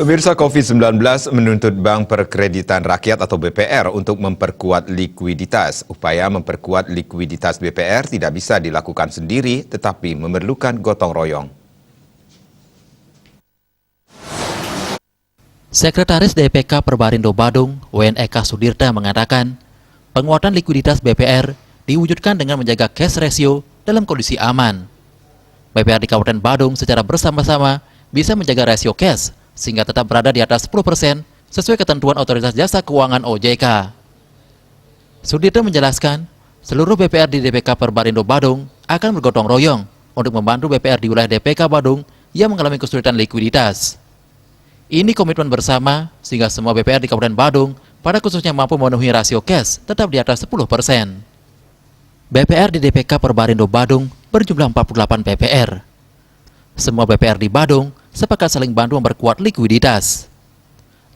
Pemirsa, COVID-19 menuntut Bank Perkreditan Rakyat atau BPR untuk memperkuat likuiditas. Upaya memperkuat likuiditas BPR tidak bisa dilakukan sendiri, tetapi memerlukan gotong royong. Sekretaris DPK Perbarindo Badung, WN Eka Sudirta mengatakan, penguatan likuiditas BPR diwujudkan dengan menjaga cash ratio dalam kondisi aman. BPR di Kabupaten Badung secara bersama-sama bisa menjaga rasio cash sehingga tetap berada di atas 10% sesuai ketentuan Otoritas Jasa Keuangan OJK. Sudirta menjelaskan, seluruh BPR di DPK Perbarindo Badung akan bergotong royong untuk membantu BPR di wilayah DPK Badung yang mengalami kesulitan likuiditas. Ini komitmen bersama sehingga semua BPR di Kabupaten Badung pada khususnya mampu memenuhi rasio cash tetap di atas 10%. BPR di DPK Perbarindo Badung berjumlah 48 BPR. Semua BPR di Badung sepakat saling bantu memperkuat likuiditas.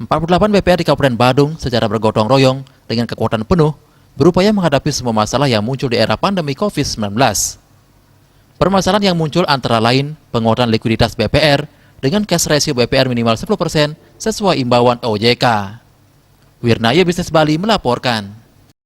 48 BPR di Kabupaten Badung secara bergotong royong dengan kekuatan penuh berupaya menghadapi semua masalah yang muncul di era pandemi COVID-19. Permasalahan yang muncul antara lain penguatan likuiditas BPR dengan cash ratio BPR minimal 10% sesuai imbauan OJK. Wirnaya Bisnis Bali melaporkan.